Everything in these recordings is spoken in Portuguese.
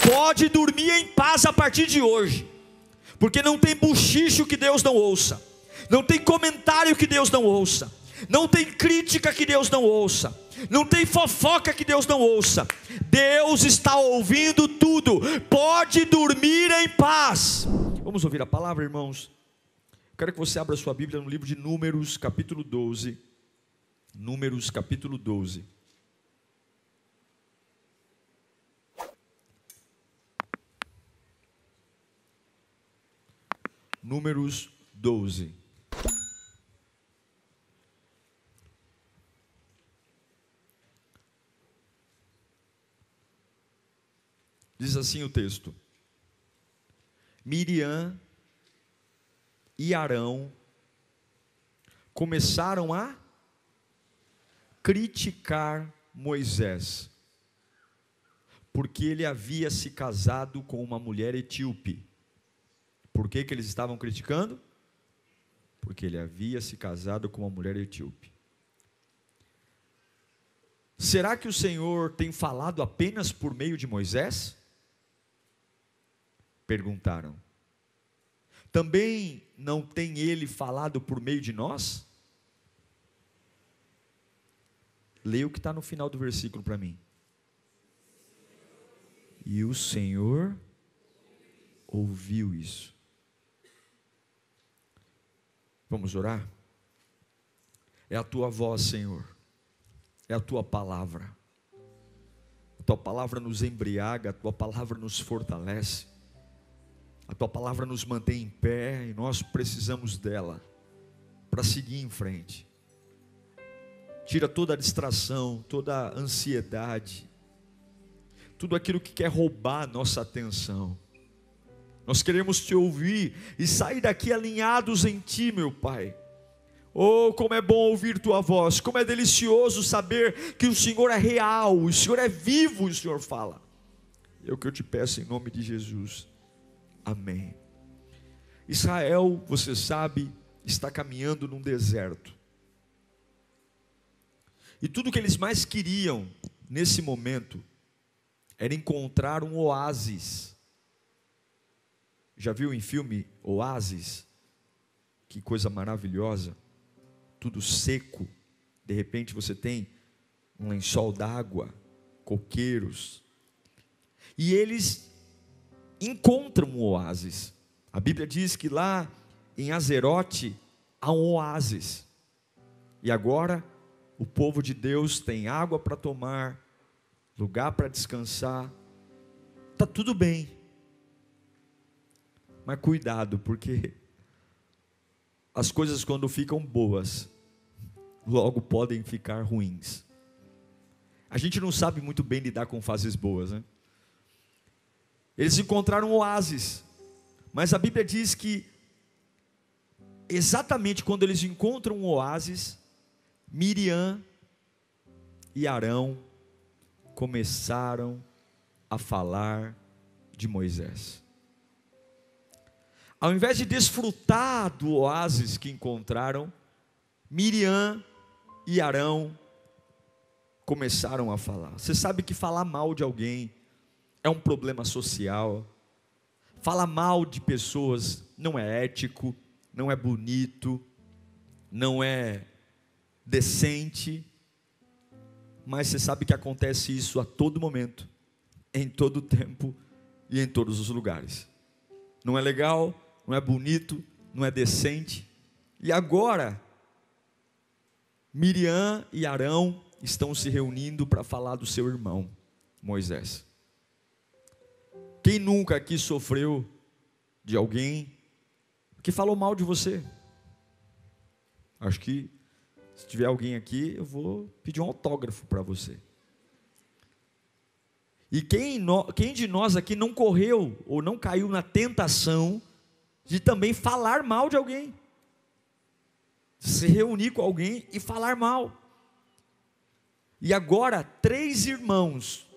pode dormir em paz a partir de hoje, porque não tem buchicho que Deus não ouça, não tem comentário que Deus não ouça, não tem crítica que Deus não ouça, não tem fofoca que Deus não ouça. Deus está ouvindo tudo. Pode dormir em paz. Vamos ouvir a palavra, irmãos? Quero que você abra sua Bíblia no livro de Números, capítulo 12. Números, capítulo 12. Números 12. Diz assim o texto: Miriam e Arão começaram a criticar Moisés, porque ele havia se casado com uma mulher etíope. Por que eles estavam criticando? Porque ele havia se casado com uma mulher etíope. Será que o Senhor tem falado apenas por meio de Moisés? Perguntaram. Também não tem ele falado por meio de nós? Leia o que está no final do versículo para mim. E o Senhor ouviu isso. Vamos orar? É a tua voz, Senhor, é a tua palavra. A tua palavra nos embriaga, a tua palavra nos fortalece, a tua palavra nos mantém em pé, e nós precisamos dela para seguir em frente. Tira toda a distração, toda a ansiedade, tudo aquilo que quer roubar a nossa atenção. Nós queremos te ouvir e sair daqui alinhados em ti, meu Pai. Oh, como é bom ouvir tua voz, como é delicioso saber que o Senhor é real, o Senhor é vivo, o Senhor fala. É o que eu te peço em nome de Jesus. Amém. Israel, você sabe, está caminhando num deserto. E tudo o que eles mais queriam nesse momento era encontrar um oásis. Já viu em filme Oásis? Que coisa maravilhosa. Tudo seco. De repente você tem um lençol d'água, coqueiros. E eles encontram um oásis. A Bíblia diz que lá em Azerote há um oásis. E agora o povo de Deus tem água para tomar, lugar para descansar. Está tudo bem. Mas cuidado, porque as coisas quando ficam boas, logo podem ficar ruins. A gente não sabe muito bem lidar com fases boas, né? Eles encontraram um oásis, mas a Bíblia diz que exatamente quando eles encontram um oásis, Miriam e Arão começaram a falar de Moisés. Ao invés de desfrutar do oásis que encontraram, Miriam e Arão começaram a falar. Você sabe que falar mal de alguém é um problema social. Falar mal de pessoas não é ético, não é bonito, não é decente. Mas você sabe que acontece isso a todo momento, em todo tempo e em todos os lugares. Não é legal, não é bonito, não é decente. E agora, Miriam e Arão estão se reunindo para falar do seu irmão, Moisés. Quem nunca aqui sofreu de alguém que falou mal de você? Acho que se tiver alguém aqui, eu vou pedir um autógrafo para você. E quem de nós aqui não correu ou não caiu na tentação de também falar mal de alguém? Se reunir com alguém e falar mal. E agora 3 irmãos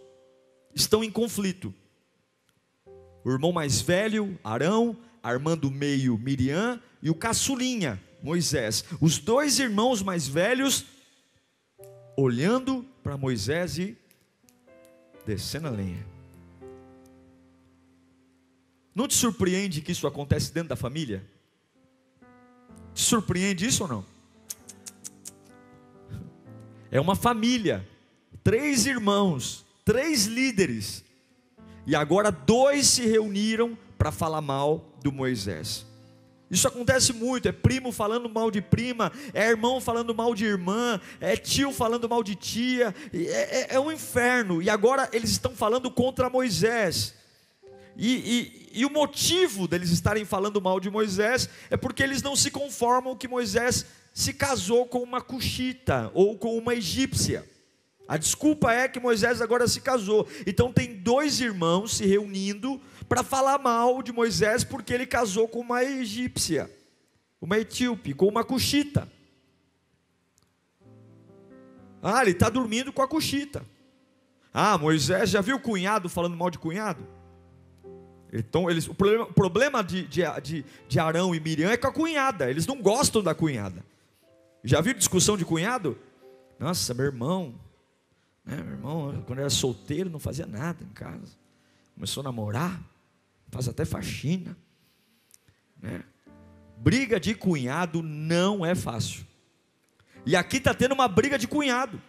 estão em conflito. O irmão mais velho, Arão, a irmã do meio, Miriam, e o caçulinha, Moisés. Os 2 irmãos mais velhos olhando para Moisés e descendo a lenha. Não te surpreende que isso acontece dentro da família? Te surpreende isso ou não? É uma família, 3 irmãos, 3 líderes, e agora 2 se reuniram para falar mal do Moisés. Isso acontece muito, é primo falando mal de prima, é irmão falando mal de irmã, é tio falando mal de tia, é um inferno. E agora eles estão falando contra Moisés, e o motivo deles estarem falando mal de Moisés, é porque eles não se conformam que Moisés se casou com uma cuxita, ou com uma egípcia. A desculpa é que Moisés agora se casou. Então tem 2 irmãos se reunindo para falar mal de Moisés, porque ele casou com uma egípcia, uma etíope, com uma cuxita. Ele está dormindo com a cuxita. Moisés, já viu o cunhado falando mal de cunhado? Então, o problema de Arão e Miriam é com a cunhada. Eles não gostam da cunhada. Já viu discussão de cunhado? Nossa, meu irmão, quando era solteiro, não fazia nada em casa. Começou a namorar, faz até faxina, né? Briga de cunhado não é fácil. E aqui está tendo uma briga de cunhado.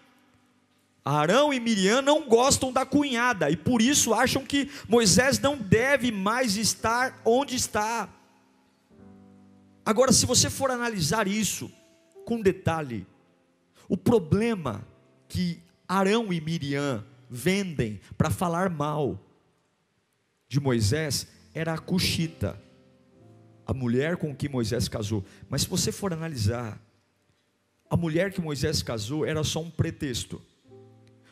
Arão e Miriam não gostam da cunhada, e por isso acham que Moisés não deve mais estar onde está. Agora, se você for analisar isso com detalhe, o problema que Arão e Miriam vendem para falar mal de Moisés era a cuxita, a mulher com que Moisés casou. Mas se você for analisar, a mulher que Moisés casou era só um pretexto,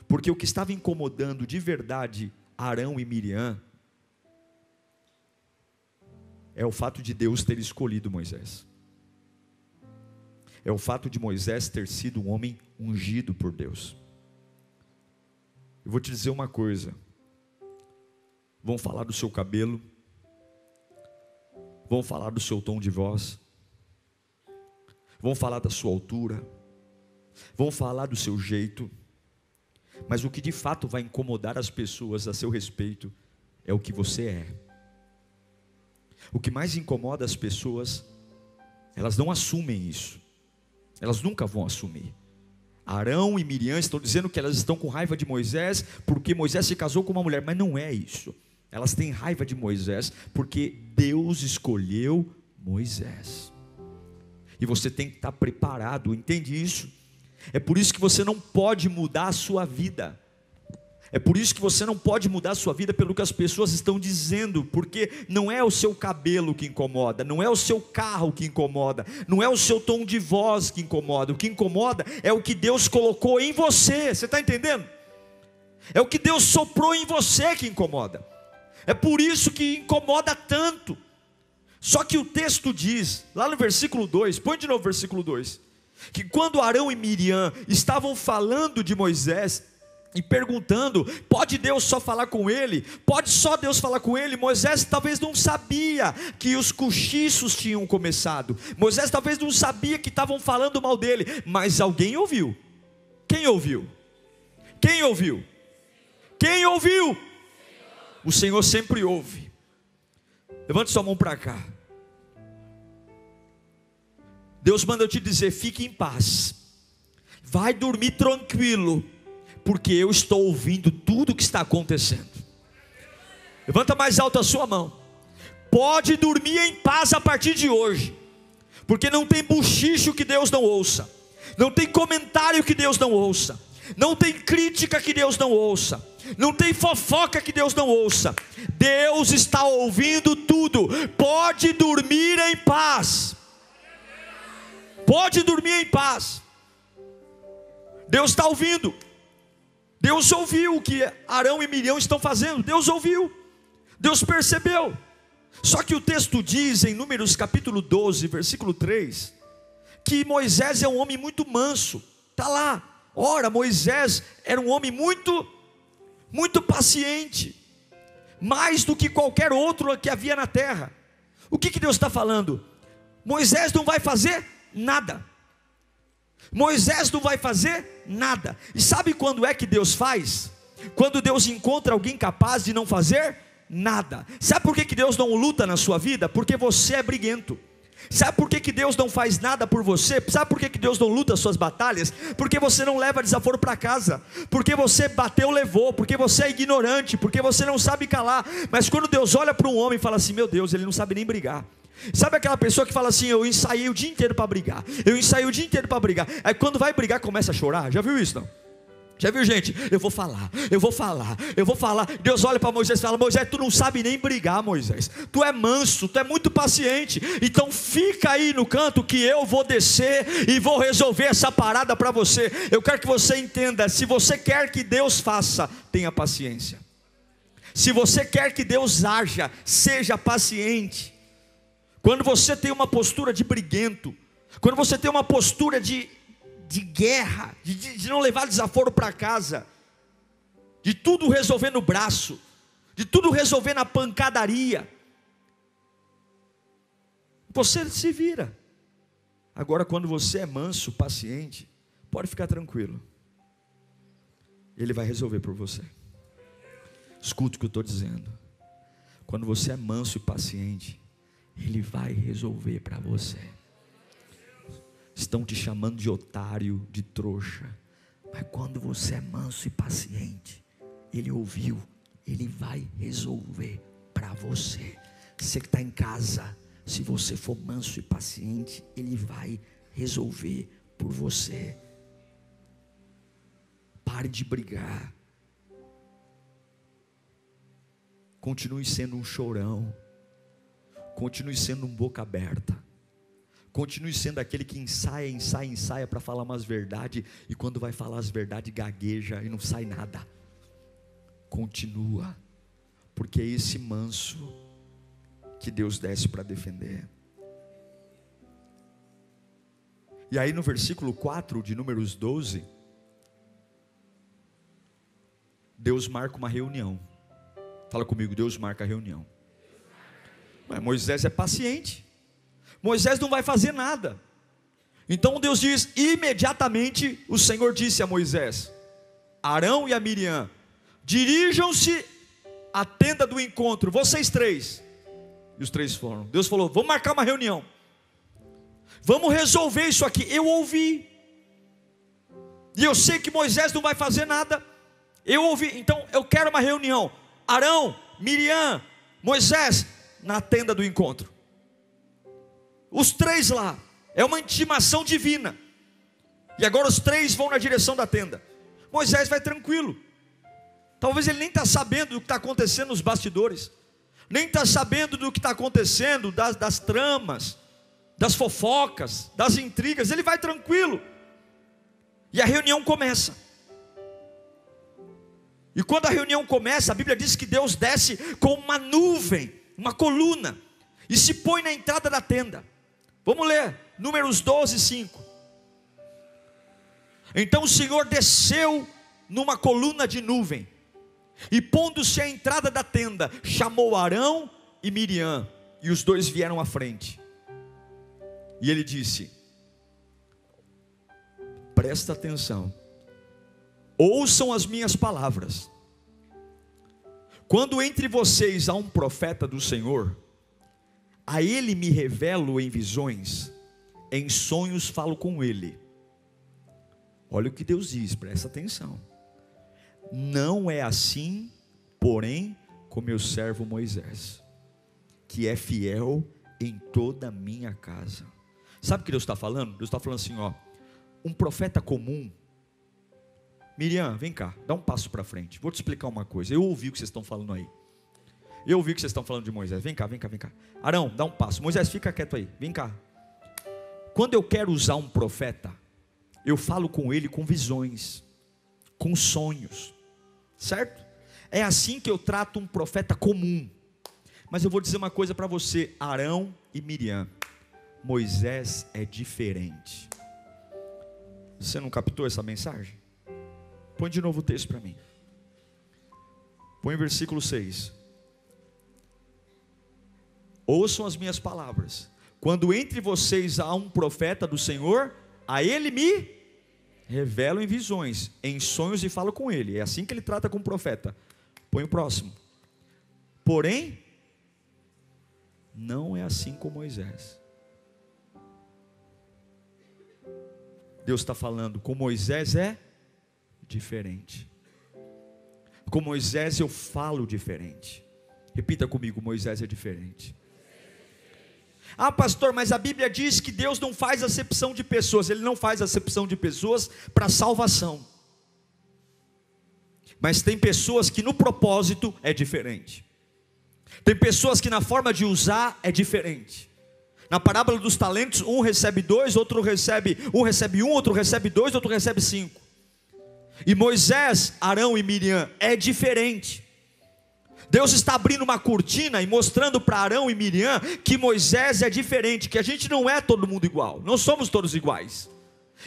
porque o que estava incomodando de verdade Arão e Miriam é o fato de Deus ter escolhido Moisés, é o fato de Moisés ter sido um homem ungido por Deus. Eu vou te dizer uma coisa: vão falar do seu cabelo, vão falar do seu tom de voz, vão falar da sua altura, vão falar do seu jeito, mas o que de fato vai incomodar as pessoas a seu respeito é o que você é. O que mais incomoda as pessoas, elas não assumem isso, elas nunca vão assumir. Arão e Miriam estão dizendo que elas estão com raiva de Moisés porque Moisés se casou com uma mulher, mas não é isso. Elas têm raiva de Moisés porque Deus escolheu Moisés, e você tem que estar preparado, entende isso? É por isso que você não pode mudar a sua vida. É por isso que você não pode mudar a sua vida pelo que as pessoas estão dizendo, porque não é o seu cabelo que incomoda, não é o seu carro que incomoda, não é o seu tom de voz que incomoda. O que incomoda é o que Deus colocou em você. Você está entendendo? É o que Deus soprou em você que incomoda. É por isso que incomoda tanto. Só que o texto diz, lá no versículo 2, põe de novo o versículo 2, que quando Arão e Miriam estavam falando de Moisés e perguntando, pode Deus só falar com ele? Pode só Deus falar com ele? Moisés talvez não sabia que os cochichos tinham começado. Moisés talvez não sabia que estavam falando mal dele, mas alguém ouviu. Quem ouviu? Quem ouviu? Quem ouviu? O Senhor sempre ouve. Levante sua mão para cá. Deus manda eu te dizer, fique em paz, vai dormir tranquilo, porque eu estou ouvindo tudo o que está acontecendo. Levanta mais alto a sua mão. Pode dormir em paz a partir de hoje, porque não tem bochicho que Deus não ouça, não tem comentário que Deus não ouça, não tem crítica que Deus não ouça, não tem fofoca que Deus não ouça. Deus está ouvindo tudo. Pode dormir em paz. Pode dormir em paz. Deus está ouvindo. Deus ouviu o que Arão e Miriam estão fazendo. Deus ouviu. Deus percebeu. Só que o texto diz em Números capítulo 12, versículo 3, que Moisés é um homem muito manso. Está lá. Ora, Moisés era um homem muito paciente, mais do que qualquer outro que havia na terra. O que Deus está falando? Moisés não vai fazer nada. Moisés não vai fazer nada. E sabe quando é que Deus faz? Quando Deus encontra alguém capaz de não fazer nada. Sabe por que Deus não luta na sua vida? Porque você é briguento. Sabe por que Deus não faz nada por você? Sabe por que Deus não luta as suas batalhas? Porque você não leva desaforo para casa, porque você bateu, levou, porque você é ignorante, porque você não sabe calar. Mas quando Deus olha para um homem e fala assim: meu Deus, ele não sabe nem brigar. Sabe aquela pessoa que fala assim: eu ensaiei o dia inteiro para brigar, eu ensaiei o dia inteiro para brigar. Aí quando vai brigar começa a chorar. Já viu isso não? Já viu gente? Eu vou falar. Deus olha para Moisés e fala: Moisés, tu não sabe nem brigar, Moisés. Tu é manso, tu é muito paciente. Então fica aí no canto que eu vou descer e vou resolver essa parada para você. Eu quero que você entenda: se você quer que Deus faça, tenha paciência. Se você quer que Deus haja, seja paciente. Quando você tem uma postura de briguento, quando você tem uma postura de guerra, de não levar desaforo para casa, de tudo resolver no braço, de tudo resolver na pancadaria, você se vira. Agora quando você é manso, paciente, pode ficar tranquilo, Ele vai resolver por você. Escuta o que eu estou dizendo. Quando você é manso e paciente, Ele vai resolver para você. Estão te chamando de otário, de trouxa, mas quando você é manso e paciente, Ele ouviu, Ele vai resolver para você. Você que está em casa, se você for manso e paciente, Ele vai resolver por você. Pare de brigar, continue sendo um chorão, continue sendo um boca aberta, continue sendo aquele que ensaia para falar umas verdades, e quando vai falar as verdades gagueja e não sai nada. Continua, porque é esse manso que Deus desce para defender. E aí no versículo 4 de Números 12, Deus marca uma reunião. Fala comigo: Deus marca a reunião. Mas Moisés é paciente, Moisés não vai fazer nada. Então Deus diz: imediatamente o Senhor disse a Moisés, Arão e a Miriam: dirijam-se à tenda do encontro, vocês três. E os três foram. Deus falou: vamos marcar uma reunião, vamos resolver isso aqui. Eu ouvi, e eu sei que Moisés não vai fazer nada. Eu ouvi, então eu quero uma reunião. Arão, Miriam, Moisés, na tenda do encontro. Os três lá, é uma intimação divina. E agora os três vão na direção da tenda. Moisés vai tranquilo. Talvez ele nem está sabendo do que está acontecendo nos bastidores, nem está sabendo do que está acontecendo, das tramas, das fofocas, das intrigas. Ele vai tranquilo. E a reunião começa. E quando a reunião começa, a Bíblia diz que Deus desce com uma nuvem, uma coluna, e se põe na entrada da tenda. Vamos ler, Números 12, 5. Então o Senhor desceu numa coluna de nuvem, e pondo-se à entrada da tenda, chamou Arão e Miriam, e os dois vieram à frente. E ele disse: presta atenção, ouçam as minhas palavras. Quando entre vocês há um profeta do Senhor, a ele me revelo em visões, em sonhos falo com ele. Olha o que Deus diz, presta atenção. Não é assim, porém, com meu servo Moisés, que é fiel em toda a minha casa. Sabe o que Deus está falando? Deus está falando assim, ó, um profeta comum. Miriam, vem cá, dá um passo para frente. Vou te explicar uma coisa. Eu ouvi o que vocês estão falando aí. Eu ouvi o que vocês estão falando de Moisés. Vem cá. Arão, dá um passo. Moisés, fica quieto aí. Vem cá. Quando eu quero usar um profeta, eu falo com ele com visões, com sonhos, certo? É assim que eu trato um profeta comum. Mas eu vou dizer uma coisa para você, Arão e Miriam: Moisés é diferente. Você não captou essa mensagem? Põe de novo o texto para mim. Põe o versículo 6. Ouçam as minhas palavras. Quando entre vocês há um profeta do Senhor, a ele me revelo em visões, em sonhos e falo com ele. É assim que ele trata com o profeta. Põe o próximo. porém, não é assim com Moisés. Deus está falando, com Moisés é diferente. Com Moisés eu falo diferente. Repita comigo, Moisés é diferente. Ah, pastor, mas a Bíblia diz que Deus não faz acepção de pessoas. Ele não faz acepção de pessoas para salvação. Mas tem pessoas que no propósito é diferente. Tem pessoas que na forma de usar é diferente. Na parábola dos talentos, um recebe 2, outro recebe 1, outro recebe 2, outro recebe 5. E Moisés, Arão e Miriam é diferente. Deus está abrindo uma cortina e mostrando para Arão e Miriam que Moisés é diferente, que a gente não é todo mundo igual, não somos todos iguais.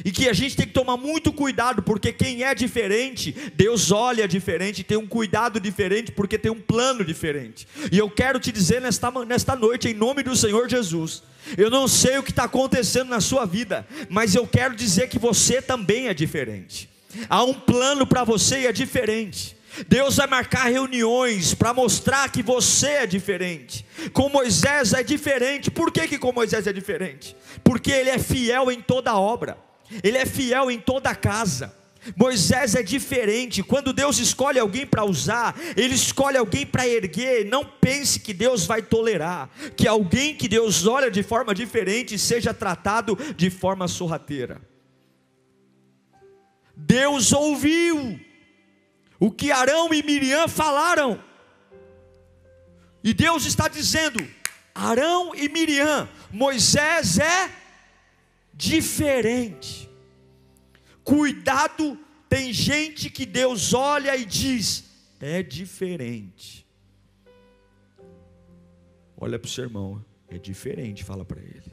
E que a gente tem que tomar muito cuidado, porque quem é diferente, Deus olha diferente, tem um cuidado diferente, porque tem um plano diferente. E eu quero te dizer nesta noite, em nome do Senhor Jesus, eu não sei o que está acontecendo na sua vida, mas eu quero dizer que você também é diferente. Há um plano para você e é diferente. Deus vai marcar reuniões para mostrar que você é diferente. Com Moisés é diferente. Por que com Moisés é diferente? Porque ele é fiel em toda obra, ele é fiel em toda casa. Moisés é diferente. Quando Deus escolhe alguém para usar, Ele escolhe alguém para erguer. Não pense que Deus vai tolerar que alguém que Deus olha de forma diferente seja tratado de forma sorrateira. Deus ouviu o que Arão e Miriam falaram, e Deus está dizendo: Arão e Miriam, Moisés é diferente. Cuidado, tem gente que Deus olha e diz: é diferente. Olha para o seu irmão, é diferente, fala para ele.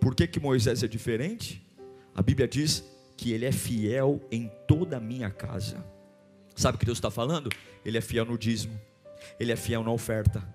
Por que Moisés é diferente? A Bíblia diz que ele é fiel em toda a minha casa. Sabe o que Deus está falando? Ele é fiel no dízimo, ele é fiel na oferta,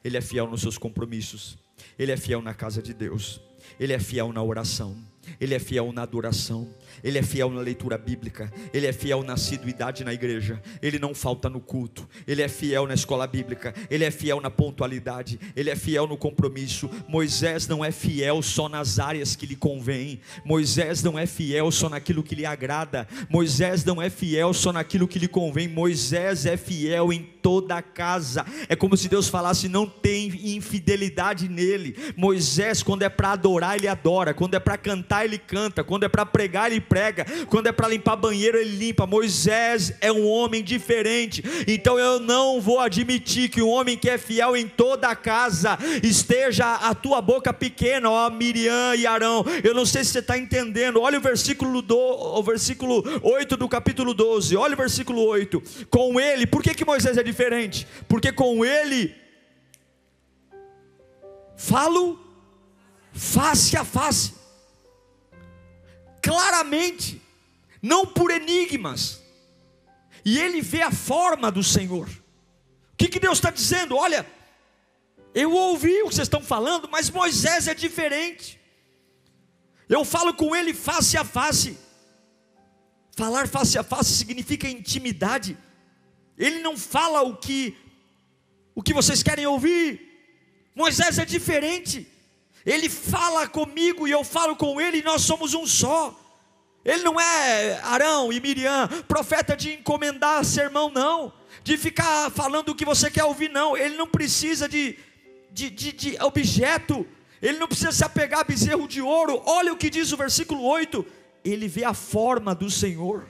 ele é fiel nos seus compromissos, ele é fiel na casa de Deus, ele é fiel na oração, ele é fiel na adoração, ele é fiel na leitura bíblica, ele é fiel na assiduidade na igreja, ele não falta no culto, ele é fiel na escola bíblica, ele é fiel na pontualidade, ele é fiel no compromisso. Moisés não é fiel só nas áreas que lhe convém, Moisés não é fiel só naquilo que lhe agrada, Moisés não é fiel só naquilo que lhe convém, Moisés é fiel em toda a casa. É como se Deus falasse: não tem infidelidade nele. Moisés, quando é para adorar, ele adora, quando é para cantar, ele canta, quando é para pregar, ele prega, quando é para limpar banheiro, ele limpa. Moisés é um homem diferente. Então eu não vou admitir que um homem que é fiel em toda a casa esteja a tua boca pequena, ó Miriam e Arão. Eu não sei se você está entendendo. Olha o versículo 8 do capítulo 12. Olha o versículo 8. Com ele, por que Moisés é diferente? Porque com ele falo face a face, claramente, não por enigmas, e ele vê a forma do Senhor. O que Deus está dizendo? Olha, eu ouvi o que vocês estão falando, mas Moisés é diferente. Eu falo com ele face a face. Falar face a face significa intimidade. Ele não fala o que vocês querem ouvir. Moisés é diferente. Ele fala comigo e eu falo com ele, e nós somos um só. Ele não é Arão e Miriam, profeta de encomendar sermão, não, de ficar falando o que você quer ouvir, não. Ele não precisa de objeto, ele não precisa se apegar a bezerro de ouro. Olha o que diz o versículo 8: ele vê a forma do Senhor.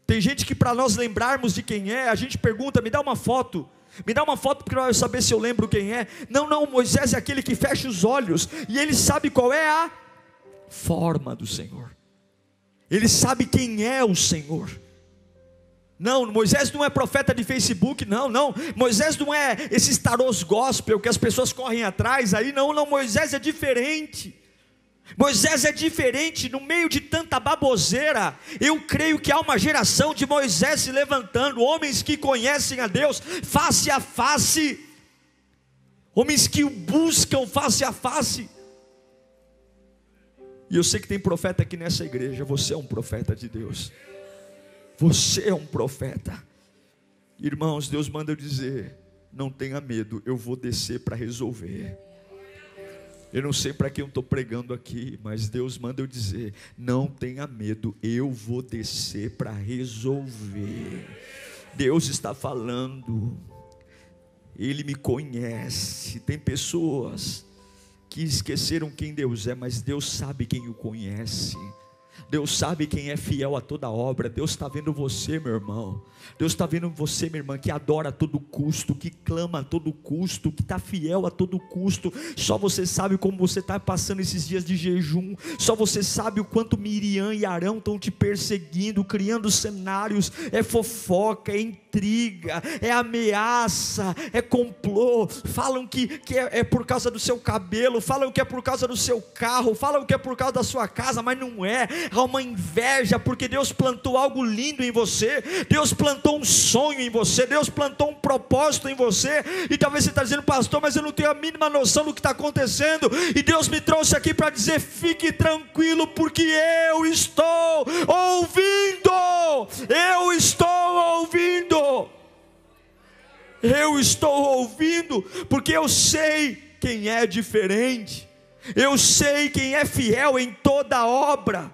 Tem gente que, para nós lembrarmos de quem é, a gente pergunta: me dá uma foto, porque eu saber se eu lembro quem é. Não, Moisés é aquele que fecha os olhos, e ele sabe qual é a forma do Senhor, ele sabe quem é o Senhor. Não, Moisés não é profeta de Facebook, não, Moisés não é esses tarôs gospel que as pessoas correm atrás aí, não, Moisés é diferente. Moisés é diferente. No meio de tanta baboseira, eu creio que há uma geração de Moisés se levantando, homens que conhecem a Deus face a face, homens que o buscam face a face. E eu sei que tem profeta aqui nessa igreja. Você é um profeta de Deus, você é um profeta. Irmãos, Deus manda eu dizer: não tenha medo, eu vou descer para resolver. Eu não sei para quem eu estou pregando aqui, mas Deus manda eu dizer: não tenha medo, eu vou descer para resolver. Deus está falando, Ele me conhece. Tem pessoas que esqueceram quem Deus é, mas Deus sabe quem o conhece. Deus sabe quem é fiel a toda obra. Deus está vendo você, meu irmão. Deus está vendo você, minha irmã, que adora a todo custo, que clama a todo custo, que está fiel a todo custo. Só você sabe como você está passando esses dias de jejum. Só você sabe o quanto Miriam e Arão estão te perseguindo, criando cenários. É fofoca, é intriga, é ameaça, é complô. Falam que é por causa do seu cabelo, falam que é por causa do seu carro, falam que é por causa da sua casa, mas não é. Há uma inveja, porque Deus plantou algo lindo em você. Deus plantou um sonho em você. Deus plantou um propósito em você. E talvez você está dizendo: pastor, mas eu não tenho a mínima noção do que está acontecendo. E Deus me trouxe aqui para dizer: fique tranquilo, porque eu estou ouvindo. Eu estou ouvindo. Eu estou ouvindo, porque eu sei quem é diferente. Eu sei quem é fiel em toda obra.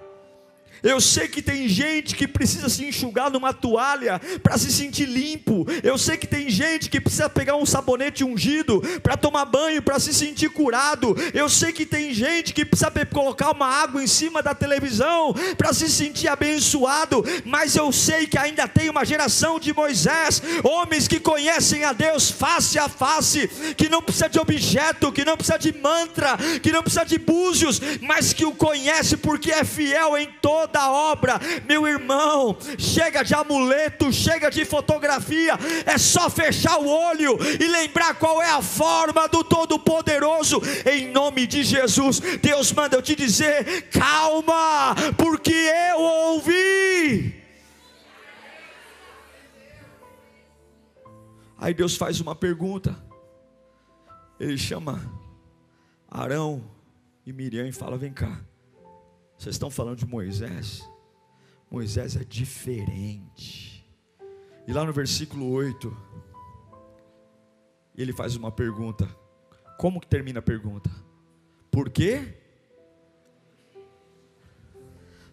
Eu sei que tem gente que precisa se enxugar numa toalha para se sentir limpo. Eu sei que tem gente que precisa pegar um sabonete ungido para tomar banho, para se sentir curado. Eu sei que tem gente que precisa colocar uma água em cima da televisão para se sentir abençoado. Mas eu sei que ainda tem uma geração de Moisés, homens que conhecem a Deus face a face, que não precisa de objeto, que não precisa de mantra, que não precisa de búzios, mas que o conhece porque é fiel em toda da obra. Meu irmão, chega de amuleto, chega de fotografia. É só fechar o olho e lembrar qual é a forma do Todo-Poderoso. Em nome de Jesus, Deus manda eu te dizer: calma, porque eu ouvi. Aí Deus faz uma pergunta. Ele chama Arão e Miriam e fala: vem cá, vocês estão falando de Moisés? Moisés é diferente. E lá no versículo 8, ele faz uma pergunta. Como que termina a pergunta? Por quê?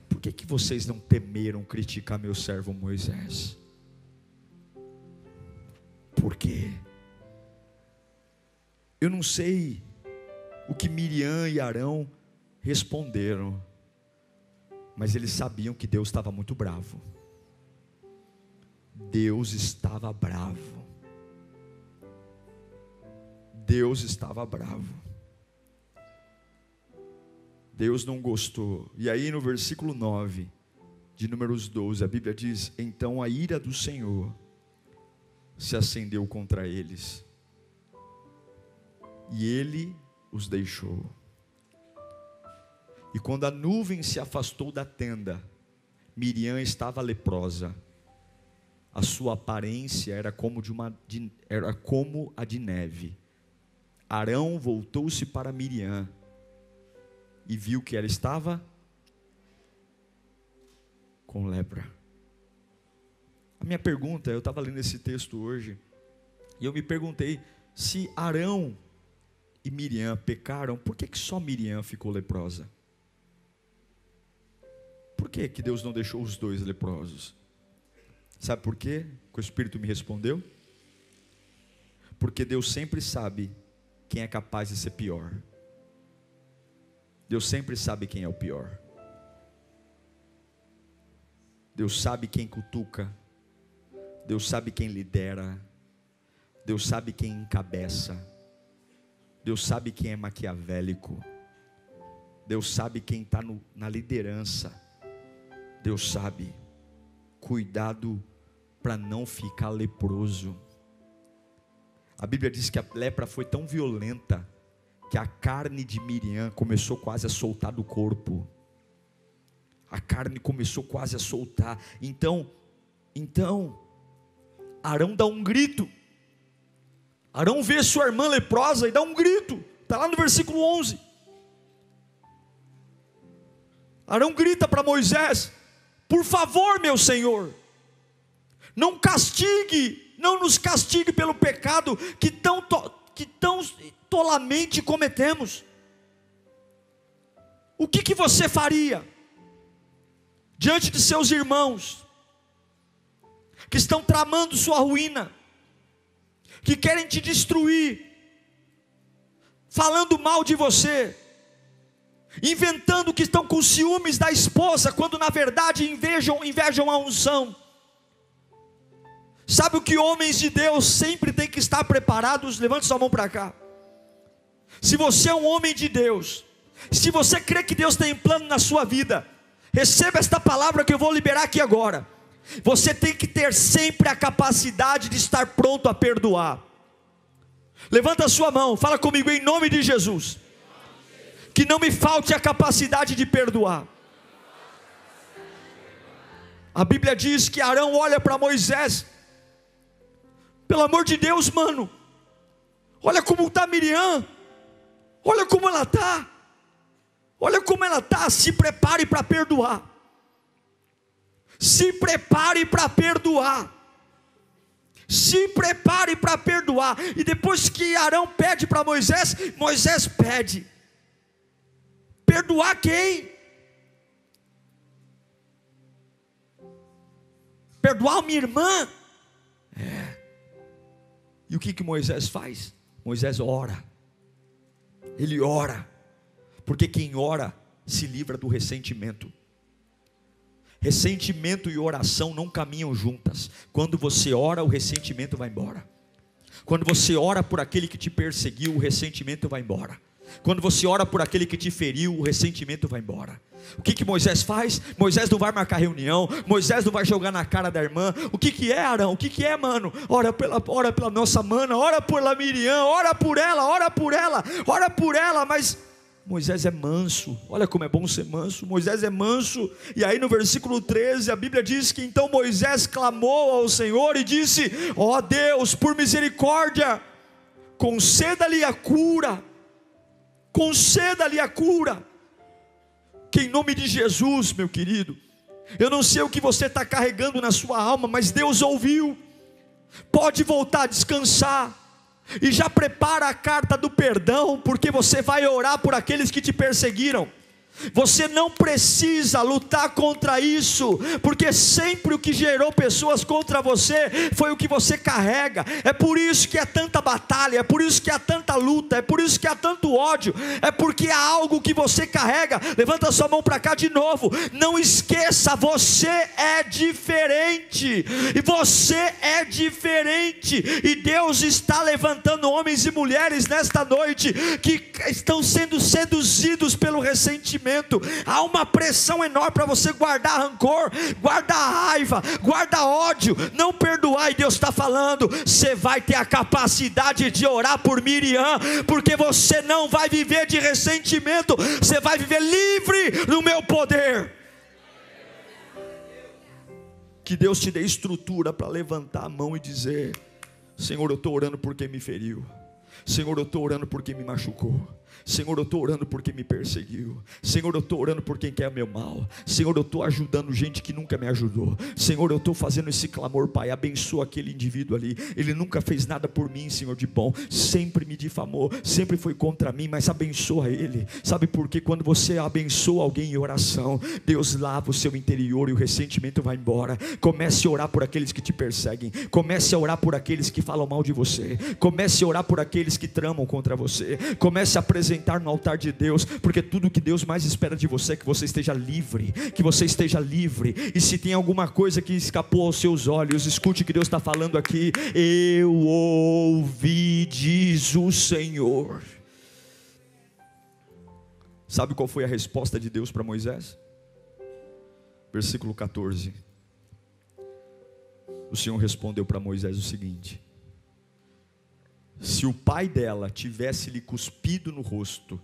Por que vocês não temeram criticar meu servo Moisés? Por quê? Eu não sei o que Miriam e Arão responderam, mas eles sabiam que Deus estava muito bravo. Deus estava bravo. Deus estava bravo. Deus não gostou. E aí no versículo 9 de Números 12, a Bíblia diz: então a ira do Senhor se acendeu contra eles, e ele os deixou. E quando a nuvem se afastou da tenda, Miriam estava leprosa. A sua aparência era como a de neve. Arão voltou-se para Miriam e viu que ela estava com lepra. A minha pergunta, eu estava lendo esse texto hoje, e eu me perguntei: se Arão e Miriam pecaram, por que só Miriam ficou leprosa? Por que Deus não deixou os dois leprosos? Sabe por quê? Que o Espírito me respondeu? Porque Deus sempre sabe quem é capaz de ser pior. Deus sempre sabe quem é o pior. Deus sabe quem cutuca. Deus sabe quem lidera. Deus sabe quem encabeça. Deus sabe quem é maquiavélico. Deus sabe quem está na liderança. Deus sabe. Cuidado para não ficar leproso. A Bíblia diz que a lepra foi tão violenta que a carne de Miriam começou quase a soltar do corpo. A carne começou quase a soltar. Então, Arão dá um grito. Arão vê sua irmã leprosa e dá um grito. Está lá no versículo 11. Arão grita para Moisés: por favor, meu senhor, não castigue não nos castigue pelo pecado que tão tolamente cometemos. O que você faria diante de seus irmãos que estão tramando sua ruína, que querem te destruir, falando mal de você, inventando que estão com ciúmes da esposa, quando na verdade invejam a unção? Sabe o que homens de Deus sempre têm que estar preparados? Levante sua mão para cá. Se você é um homem de Deus, se você crê que Deus tem plano na sua vida, receba esta palavra que eu vou liberar aqui agora. Você tem que ter sempre a capacidade de estar pronto a perdoar. Levanta a sua mão, fala comigo em nome de Jesus. Que não me falte a capacidade de perdoar. A Bíblia diz que Arão olha para Moisés. Pelo amor de Deus, mano, olha como está Miriam, olha como ela está, olha como ela está. Se prepare para perdoar, se prepare para perdoar, se prepare para perdoar. E depois que Arão pede para Moisés, Moisés pede: perdoar quem? Perdoar minha irmã? E o que Moisés faz? Moisés ora. Ele ora, porque quem ora se livra do ressentimento. Ressentimento e oração não caminham juntas. Quando você ora, o ressentimento vai embora. Quando você ora por aquele que te perseguiu, o ressentimento vai embora. Quando você ora por aquele que te feriu, o ressentimento vai embora. O que Moisés faz? Moisés não vai marcar reunião, Moisés não vai jogar na cara da irmã. O que é, Arão? O que é, mano? Ora pela nossa mana, ora pela Miriam, ora por ela. Mas Moisés é manso. Olha como é bom ser manso. Moisés é manso. E aí no versículo 13 a Bíblia diz que então Moisés clamou ao Senhor e disse: ó Deus, por misericórdia, conceda-lhe a cura. Conceda-lhe a cura. Que em nome de Jesus, meu querido, eu não sei o que você está carregando na sua alma, mas Deus ouviu. Pode voltar a descansar. E já prepara a carta do perdão, porque você vai orar por aqueles que te perseguiram. Você não precisa lutar contra isso, porque sempre o que gerou pessoas contra você foi o que você carrega. É por isso que há tanta batalha, é por isso que há tanta luta, é por isso que há tanto ódio, é porque há algo que você carrega. Levanta sua mão para cá de novo. Não esqueça, você é diferente, e você é diferente, e Deus está levantando homens e mulheres nesta noite que estão sendo seduzidos pelo ressentimento. Há uma pressão enorme para você guardar rancor, guardar raiva, guardar ódio, não perdoar. E Deus está falando: você vai ter a capacidade de orar por Miriam, porque você não vai viver de ressentimento, você vai viver livre no meu poder. Que Deus te dê estrutura para levantar a mão e dizer: Senhor, eu estou orando por quem me feriu. Senhor, eu estou orando por quem me machucou. Senhor, eu estou orando por quem me perseguiu. Senhor, eu estou orando por quem quer meu mal. Senhor, eu estou ajudando gente que nunca me ajudou. Senhor, eu estou fazendo esse clamor, Pai, abençoa aquele indivíduo ali. Ele nunca fez nada por mim, Senhor, de bom. Sempre me difamou, sempre foi contra mim, mas abençoa ele. Sabe por quê? Quando você abençoa alguém em oração, Deus lava o seu interior e o ressentimento vai embora. Comece a orar por aqueles que te perseguem. Comece a orar por aqueles que falam mal de você. Comece a orar por aqueles que tramam contra você. Comece a apresentar no altar de Deus, porque tudo que Deus mais espera de você é que você esteja livre, que você esteja livre. E se tem alguma coisa que escapou aos seus olhos, escute o que Deus está falando aqui: eu ouvi, diz o Senhor. Sabe qual foi a resposta de Deus para Moisés? Versículo 14. O Senhor respondeu para Moisés o seguinte: se o pai dela tivesse lhe cuspido no rosto,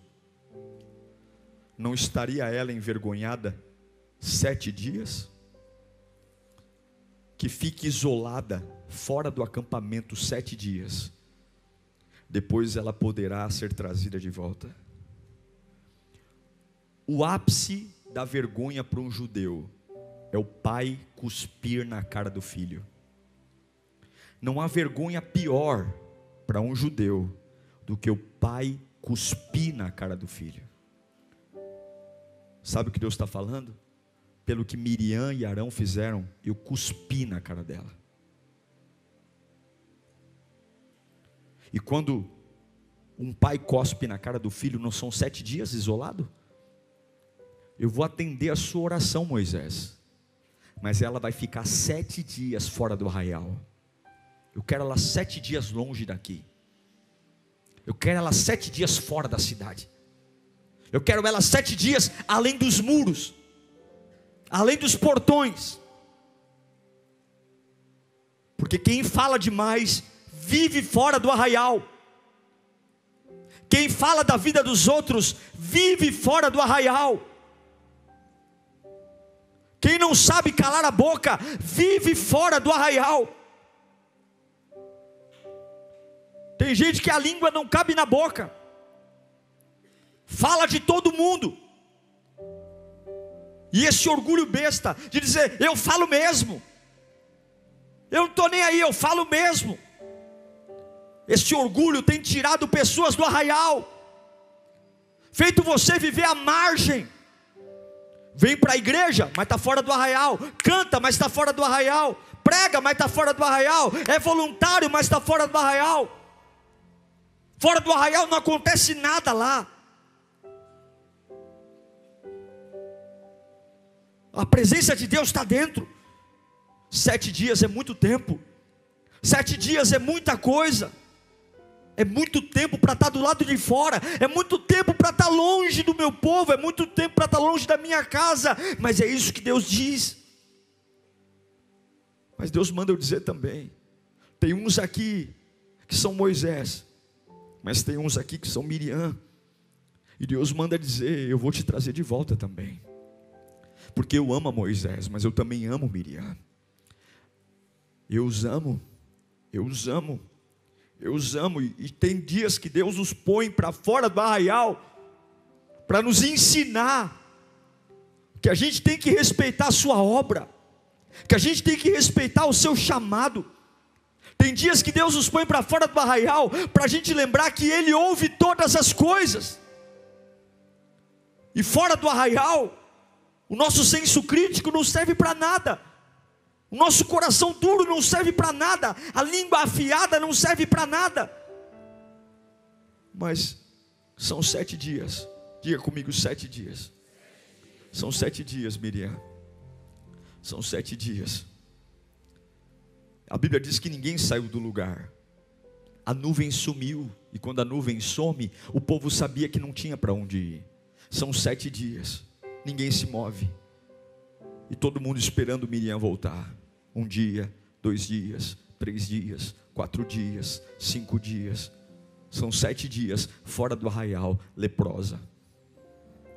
não estaria ela envergonhada 7 dias? Que fique isolada fora do acampamento 7 dias, depois ela poderá ser trazida de volta. O ápice da vergonha para um judeu é o pai cuspir na cara do filho. Não há vergonha pior para um judeu do que o pai cuspir na cara do filho. Sabe o que Deus está falando? Pelo que Miriam e Arão fizeram, eu cuspi na cara dela. E quando um pai cospe na cara do filho, não são 7 dias isolado? Eu vou atender a sua oração, Moisés, mas ela vai ficar 7 dias fora do arraial. Eu quero ela 7 dias longe daqui. Eu quero ela 7 dias fora da cidade. Eu quero ela 7 dias além dos muros, além dos portões. Porque quem fala demais vive fora do arraial. Quem fala da vida dos outros vive fora do arraial. Quem não sabe calar a boca vive fora do arraial. Tem gente que a língua não cabe na boca, fala de todo mundo, e esse orgulho besta de dizer, eu falo mesmo, eu não estou nem aí, eu falo mesmo. Esse orgulho tem tirado pessoas do arraial, feito você viver à margem. Vem para a igreja, mas está fora do arraial. Canta, mas está fora do arraial. Prega, mas está fora do arraial. É voluntário, mas está fora do arraial. Fora do arraial não acontece nada lá. A presença de Deus está dentro. 7 dias é muito tempo. 7 dias é muita coisa. É muito tempo para estar do lado de fora. É muito tempo para estar longe do meu povo. É muito tempo para estar longe da minha casa. Mas é isso que Deus diz. Mas Deus manda eu dizer também. Tem uns aqui que são Moisés, mas tem uns aqui que são Miriam. E Deus manda dizer, eu vou te trazer de volta também. Porque eu amo a Moisés, mas eu também amo Miriam. Eu os amo. Eu os amo. Eu os amo, e tem dias que Deus os põe para fora do arraial, para nos ensinar, que a gente tem que respeitar a sua obra, que a gente tem que respeitar o seu chamado. Tem dias que Deus nos põe para fora do arraial, para a gente lembrar que Ele ouve todas as coisas. E fora do arraial, o nosso senso crítico não serve para nada. O nosso coração duro não serve para nada. A língua afiada não serve para nada. Mas são 7 dias. Diga comigo, 7 dias. São 7 dias, Miriam. São 7 dias. A Bíblia diz que ninguém saiu do lugar. A nuvem sumiu. E quando a nuvem some, o povo sabia que não tinha para onde ir. São 7 dias. Ninguém se move. E todo mundo esperando Miriam voltar. 1 dia, 2 dias, 3 dias, 4 dias, 5 dias. São 7 dias fora do arraial, leprosa.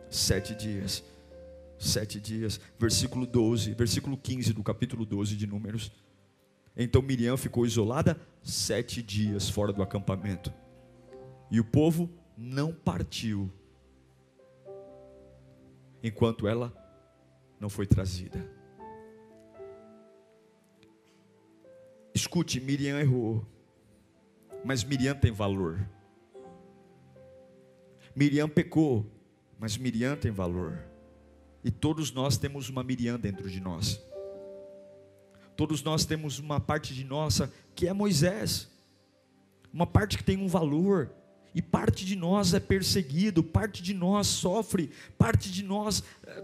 7 dias. 7 dias. Versículo 12, versículo 15 do capítulo 12 de Números. Então Miriam ficou isolada 7 dias fora do acampamento. E o povo não partiu enquanto ela não foi trazida. Escute, Miriam errou, mas Miriam tem valor. Miriam pecou, mas Miriam tem valor. E todos nós temos uma Miriam dentro de nós. Todos nós temos uma parte de nossa que é Moisés. Uma parte que tem um valor. E parte de nós é perseguido, parte de nós sofre, parte de nós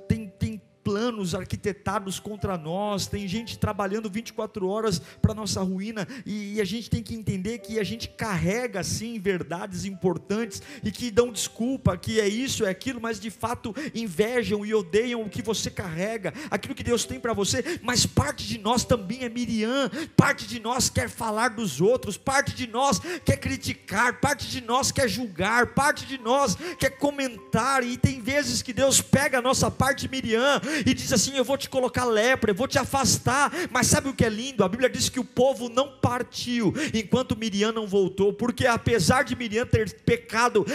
tem planos arquitetados contra nós, tem gente trabalhando 24 horas para nossa ruína, e a gente tem que entender que a gente carrega sim verdades importantes, e que dão desculpa, que é isso, é aquilo, mas de fato invejam e odeiam o que você carrega, aquilo que Deus tem para você. Mas parte de nós também é Miriam, parte de nós quer falar dos outros, parte de nós quer criticar, parte de nós quer julgar, parte de nós quer comentar, e tem vezes que Deus pega a nossa parte Miriam, e diz assim: eu vou te colocar lepra, eu vou te afastar. Mas sabe o que é lindo? A Bíblia diz que o povo não partiu enquanto Miriam não voltou, porque apesar de Miriam ter pecado,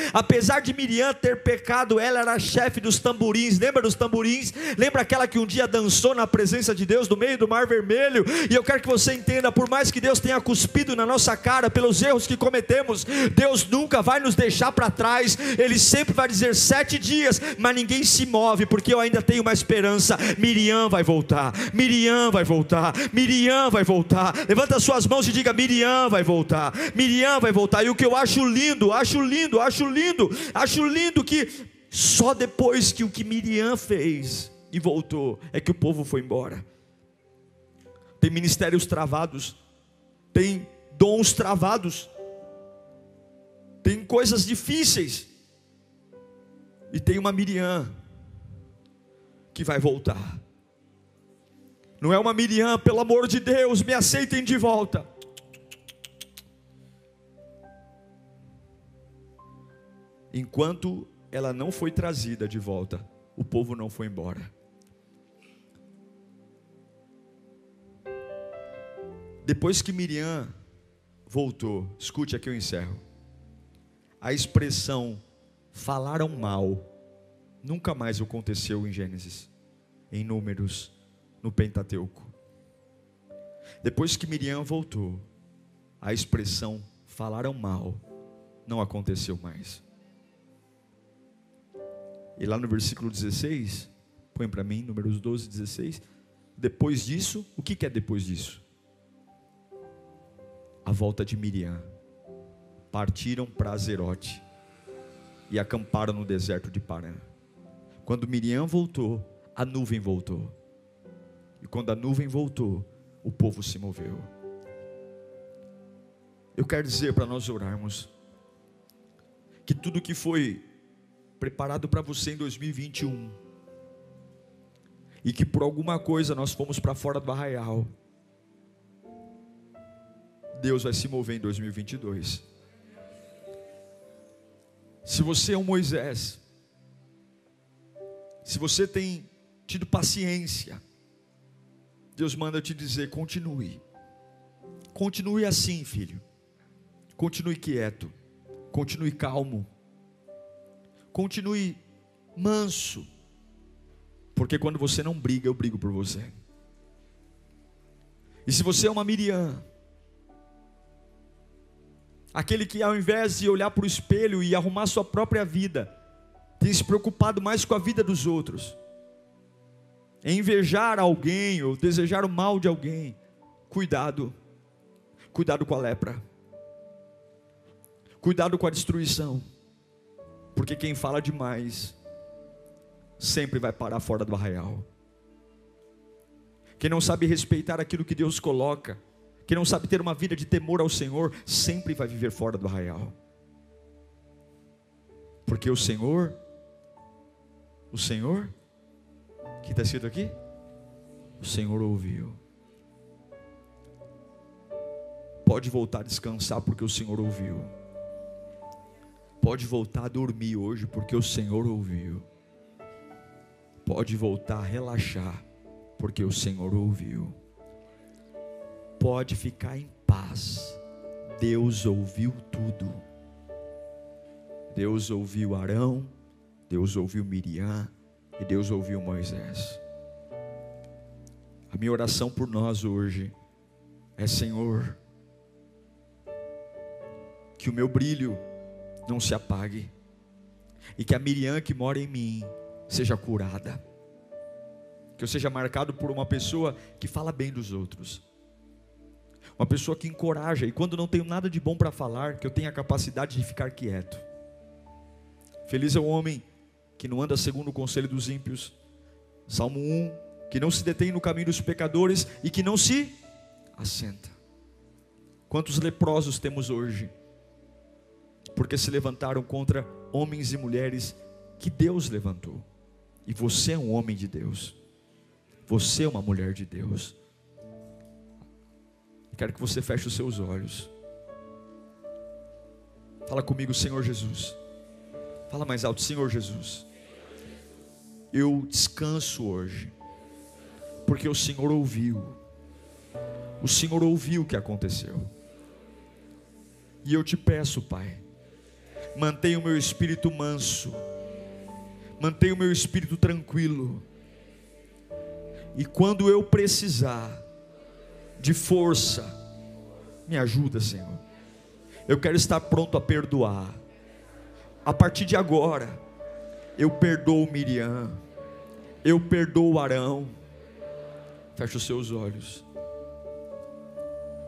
ela era a chefe dos tamborins. Lembra dos tamborins? Lembra aquela que um dia dançou na presença de Deus no meio do Mar Vermelho? E eu quero que você entenda, por mais que Deus tenha cuspido na nossa cara pelos erros que cometemos, Deus nunca vai nos deixar para trás. Ele sempre vai dizer 7 dias, mas ninguém se move, porque eu ainda tenho uma esperança. Miriam vai voltar, Miriam vai voltar, Miriam vai voltar. Levanta suas mãos e diga: Miriam vai voltar, Miriam vai voltar. E o que eu acho lindo que só depois que o que Miriam fez e voltou, é que o povo foi embora. Tem ministérios travados, tem dons travados, tem coisas difíceis, e tem uma Miriam que vai voltar. Não é uma Miriam: pelo amor de Deus, me aceitem de volta. Enquanto ela não foi trazida de volta, o povo não foi embora. Depois que Miriam voltou, escute, aqui eu encerro. A expressão falaram mal nunca mais aconteceu em Gênesis, em Números, no Pentateuco. Depois que Miriam voltou, a expressão falaram mal não aconteceu mais. E lá no versículo 16, põe para mim, Números 12, 16. Depois disso, o que é depois disso? A volta de Miriam. Partiram para Azerote e acamparam no deserto de Parã. Quando Miriam voltou, a nuvem voltou. E quando a nuvem voltou, o povo se moveu. Eu quero dizer para nós orarmos, que tudo que foi preparado para você em 2021, e que por alguma coisa nós fomos para fora do arraial, Deus vai se mover em 2022. Se você é um Moisés, se você tem tido paciência, Deus manda te dizer: continue assim, filho, continue quieto, continue calmo, continue manso, porque quando você não briga, eu brigo por você. E se você é uma Miriam, aquele que ao invés de olhar para o espelho e arrumar sua própria vida, tem se preocupado mais com a vida dos outros, em invejar alguém ou desejar o mal de alguém, cuidado com a lepra, cuidado com a destruição, porque quem fala demais sempre vai parar fora do arraial. Quem não sabe respeitar aquilo que Deus coloca, quem não sabe ter uma vida de temor ao Senhor, sempre vai viver fora do arraial. Porque o Senhor, que está escrito aqui, o Senhor ouviu. Pode voltar a descansar, porque o Senhor ouviu. Pode voltar a dormir hoje, porque o Senhor ouviu. Pode voltar a relaxar, porque o Senhor ouviu. Pode ficar em paz, Deus ouviu tudo. Deus ouviu Arão, Deus ouviu Miriam e Deus ouviu Moisés. A minha oração por nós hoje é: Senhor, que o meu brilho não se apague, e que a Miriam que mora em mim seja curada, que eu seja marcado por uma pessoa que fala bem dos outros, uma pessoa que encoraja, e quando não tenho nada de bom para falar, que eu tenha a capacidade de ficar quieto. Feliz é o homem que não anda segundo o conselho dos ímpios, Salmo 1, que não se detém no caminho dos pecadores e que não se assenta. Quantos leprosos temos hoje, porque se levantaram contra homens e mulheres que Deus levantou. E você é um homem de Deus, você é uma mulher de Deus. Quero que você feche os seus olhos. Fala comigo: Senhor Jesus. Fala mais alto: Senhor Jesus, eu descanso hoje, porque o Senhor ouviu. O Senhor ouviu o que aconteceu. E eu te peço, Pai, mantenha o meu espírito manso, mantenha o meu espírito tranquilo. E quando eu precisar de força, me ajuda, Senhor. Eu quero estar pronto a perdoar. A partir de agora, eu perdoo Miriam, eu perdoo Arão. Feche os seus olhos.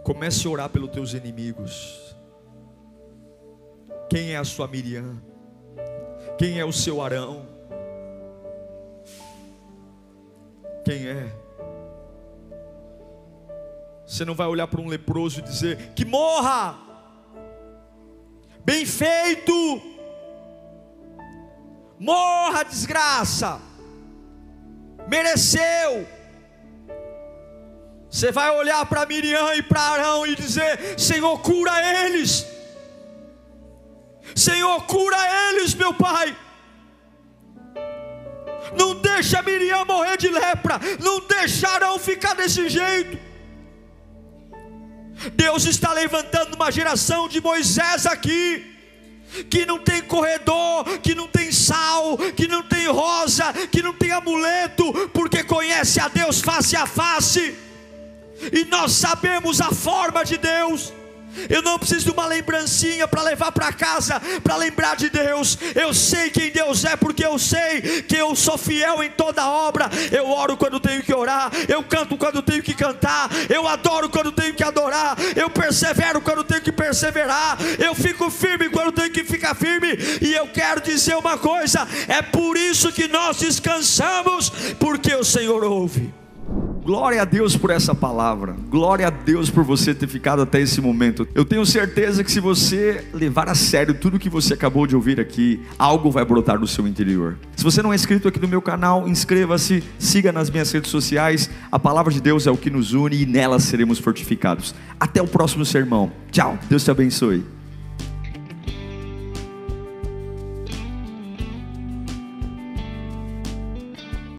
Comece a orar pelos teus inimigos. Quem é a sua Miriam? Quem é o seu Arão? Quem é? Você não vai olhar para um leproso e dizer: que morra, bem feito, morra, desgraça, mereceu. Você vai olhar para Miriam e para Arão e dizer: Senhor, cura eles, Senhor, cura eles, meu Pai. Não deixa Miriam morrer de lepra, não deixa Arão ficar desse jeito. Deus está levantando uma geração de Moisés aqui, que não tem corredor, que não tem sal, que não tem rosa, que não tem amuleto, porque conhece a Deus face a face. E nós sabemos a forma de Deus. Eu não preciso de uma lembrancinha para levar para casa, para lembrar de Deus. Eu sei quem Deus é, porque eu sei que eu sou fiel em toda obra. Eu oro quando tenho que orar, eu canto quando tenho que cantar, eu adoro quando tenho que adorar, eu persevero quando tenho que perseverar, eu fico firme quando tenho que ficar firme. E eu quero dizer uma coisa: é por isso que nós descansamos, porque o Senhor ouve. Glória a Deus por essa palavra. Glória a Deus por você ter ficado até esse momento. Eu tenho certeza que se você levar a sério tudo que você acabou de ouvir aqui, algo vai brotar no seu interior. Se você não é inscrito aqui no meu canal, inscreva-se, siga nas minhas redes sociais. A palavra de Deus é o que nos une e nela seremos fortificados. Até o próximo sermão. Tchau, Deus te abençoe.